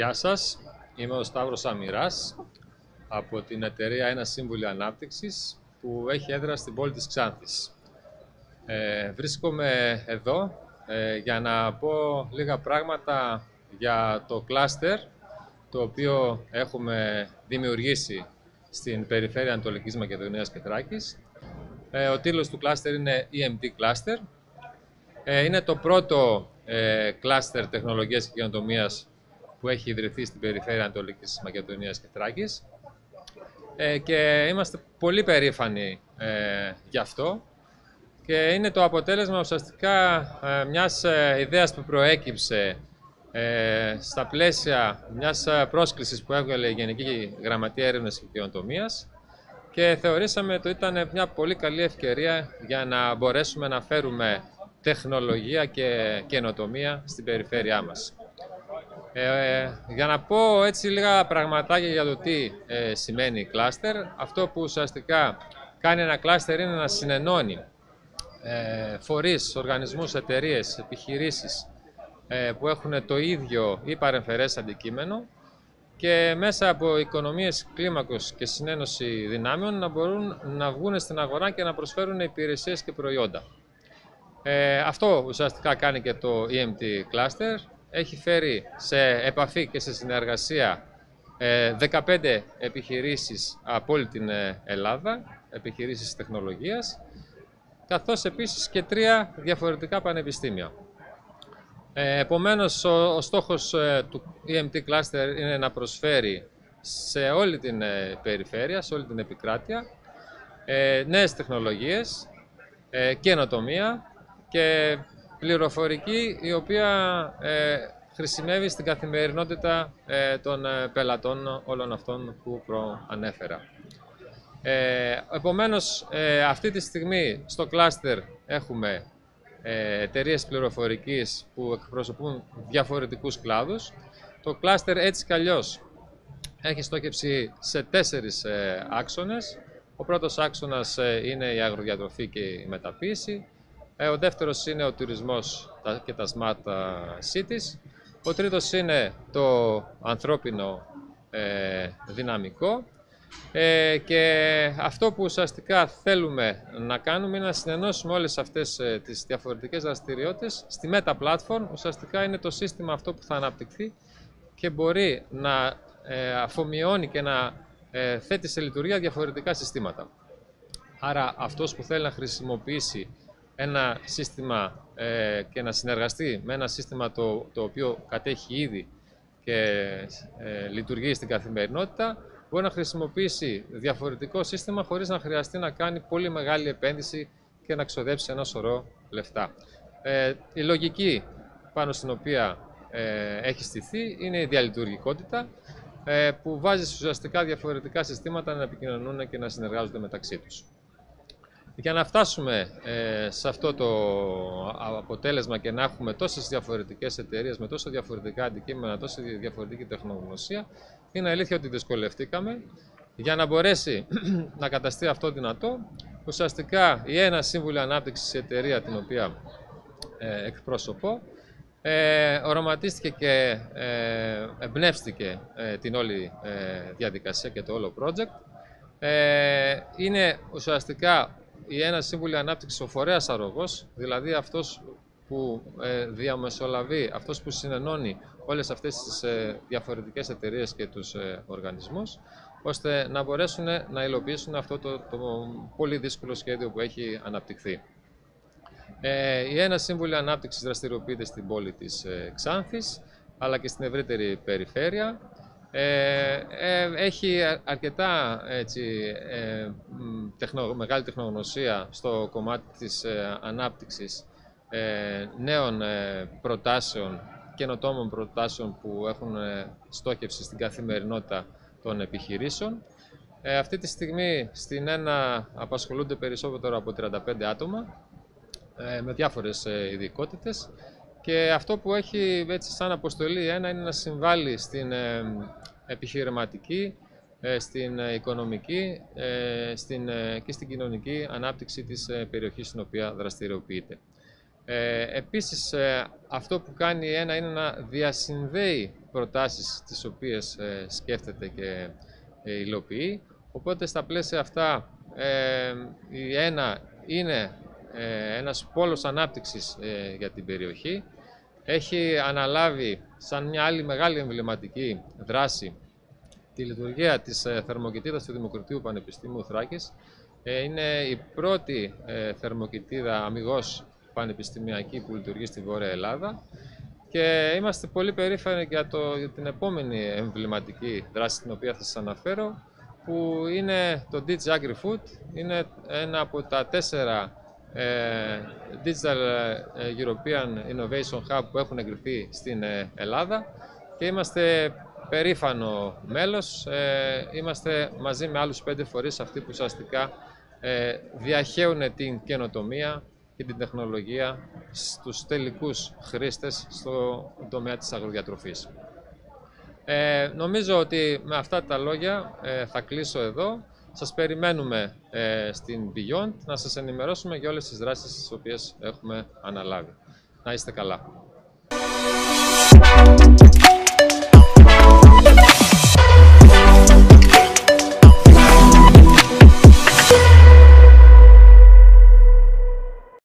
Γεια σας, είμαι ο Σταύρος Αμυράς από την εταιρεία Ένα Σύμβουλο Ανάπτυξης που έχει έδρα στην πόλη της Ξάνθης. Βρίσκομαι εδώ για να πω λίγα πράγματα για το κλάστερ το οποίο έχουμε δημιουργήσει στην περιφέρεια Ανατολικής Μακεδονίας και Θράκης. Ο τίτλος του κλάστερ είναι EMT Cluster. Είναι το πρώτο κλάστερ τεχνολογίας και καινοτομίας που έχει ιδρυθεί στην περιφέρεια Ανατολικής Μακεδονίας και Θράκης και είμαστε πολύ περήφανοι γι' αυτό και είναι το αποτέλεσμα ουσιαστικά μιας ιδέας που προέκυψε στα πλαίσια μιας πρόσκλησης που έβγαλε η Γενική Γραμματεία Έρευνας και Καινοτομίας και θεωρήσαμε ότι ήταν μια πολύ καλή ευκαιρία για να μπορέσουμε να φέρουμε τεχνολογία και καινοτομία στην περιφέρειά μας. Για να πω έτσι λίγα πραγματάκια για το τι σημαίνει κλάστερ, αυτό που ουσιαστικά κάνει ένα κλάστερ είναι να συνενώνει φορείς, οργανισμούς, εταιρείες, επιχειρήσεις που έχουν το ίδιο ή παρεμφερές αντικείμενο και μέσα από οικονομίες κλίμακος και συνένωση δυνάμεων να μπορούν να βγουν στην αγορά και να προσφέρουν υπηρεσίες και προϊόντα. Αυτό ουσιαστικά κάνει και το EMT Cluster. Έχει φέρει σε επαφή και σε συνεργασία 15 επιχειρήσεις από όλη την Ελλάδα, επιχειρήσεις τεχνολογίας, καθώς επίσης και 3 διαφορετικά πανεπιστήμια. Επομένως, ο στόχος του EMT Cluster είναι να προσφέρει σε όλη την περιφέρεια, σε όλη την επικράτεια, νέες τεχνολογίες, καινοτομία και πληροφορική η οποία χρησιμεύει στην καθημερινότητα των πελατών όλων αυτών που προανέφερα. Επομένως, αυτή τη στιγμή στο κλάστερ έχουμε εταιρείες πληροφορικής που εκπροσωπούν διαφορετικούς κλάδους. Το κλάστερ έτσι κι αλλιώς έχει στόχευση σε 4 άξονες. Ο πρώτος άξονας είναι η αγροδιατροφή και η μεταποίηση. Ο δεύτερος είναι ο τουρισμός και τα smart cities. Ο τρίτος είναι το ανθρώπινο δυναμικό. Και αυτό που ουσιαστικά θέλουμε να κάνουμε είναι να συνενώσουμε όλες αυτές τις διαφορετικές δραστηριότητες στη Meta Platform. Ουσιαστικά είναι το σύστημα αυτό που θα αναπτυχθεί και μπορεί να αφομοιώνει και να θέτει σε λειτουργία διαφορετικά συστήματα. Άρα αυτός που θέλει να χρησιμοποιήσει ένα σύστημα και να συνεργαστεί με ένα σύστημα το οποίο κατέχει ήδη και λειτουργεί στην καθημερινότητα, μπορεί να χρησιμοποιήσει διαφορετικό σύστημα χωρίς να χρειαστεί να κάνει πολύ μεγάλη επένδυση και να ξοδέψει ένα σωρό λεφτά. Η λογική πάνω στην οποία έχει στηθεί είναι η διαλειτουργικότητα που βάζει ουσιαστικά διαφορετικά συστήματα να επικοινωνούν και να συνεργάζονται μεταξύ τους. Για να φτάσουμε σε αυτό το αποτέλεσμα και να έχουμε τόσες διαφορετικές εταιρείες με τόσο διαφορετικά αντικείμενα, τόσο διαφορετική τεχνογνωσία, είναι αλήθεια ότι δυσκολευτήκαμε. Για να μπορέσει να καταστεί αυτό δυνατό, ουσιαστικά η Ένα Σύμβουλο Ανάπτυξης, εταιρεία την οποία εκπροσωπώ, οραματίστηκε και εμπνεύστηκε την όλη διαδικασία και το όλο project. Είναι ουσιαστικά η Ένα Σύμβουλο Ανάπτυξης ο φορέας αρρωγός, δηλαδή αυτός που διαμεσολαβεί, αυτός που συνενώνει όλες αυτές τις διαφορετικές εταιρείες και τους οργανισμούς, ώστε να μπορέσουν να υλοποιήσουν αυτό το πολύ δύσκολο σχέδιο που έχει αναπτυχθεί. Η Ένα Σύμβουλο Ανάπτυξης δραστηριοποιείται στην πόλη της Ξάνθης, αλλά και στην ευρύτερη περιφέρεια. Έχει αρκετά μεγάλη τεχνογνωσία στο κομμάτι της ανάπτυξης νέων προτάσεων, καινοτόμων προτάσεων που έχουν στόχευση στην καθημερινότητα των επιχειρήσεων. Αυτή τη στιγμή στην ΕΝΑ απασχολούνται περισσότερο από 35 άτομα με διάφορες ειδικότητες. Και αυτό που έχει έτσι σαν αποστολή είναι να συμβάλλει στην επιχειρηματική, στην οικονομική και στην κοινωνική ανάπτυξη της περιοχής στην οποία δραστηριοποιείται. Επίσης, αυτό που κάνει η ΕΝΑ είναι να διασυνδέει προτάσεις τις οποίες σκέφτεται και υλοποιεί. Οπότε στα πλαίσια αυτά η ΕΝΑ είναι ένας πόλος ανάπτυξης για την περιοχή. Έχει αναλάβει σαν μια άλλη μεγάλη εμβληματική δράση τη λειτουργία της θερμοκητίδας του Δημοκρατίου Πανεπιστημίου Θράκης. Είναι η πρώτη θερμοκητίδα αμιγώς πανεπιστημιακή που λειτουργεί στη Βόρεια Ελλάδα και είμαστε πολύ περήφανοι για την επόμενη εμβληματική δράση την οποία θα σας αναφέρω, που είναι το Digi Agri-Food. Είναι ένα από τα 4 Digital European Innovation Hub που έχουν εγκριθεί στην Ελλάδα και είμαστε περήφανο μέλος. Είμαστε μαζί με άλλους 5 φορείς αυτοί που ουσιαστικά διαχέουν την καινοτομία και την τεχνολογία στους τελικούς χρήστες στον τομέα της αγροδιατροφής. Νομίζω ότι με αυτά τα λόγια θα κλείσω εδώ. Σας περιμένουμε στην Beyond να σας ενημερώσουμε για όλες τις δράσεις τις οποίες έχουμε αναλάβει. Να είστε καλά.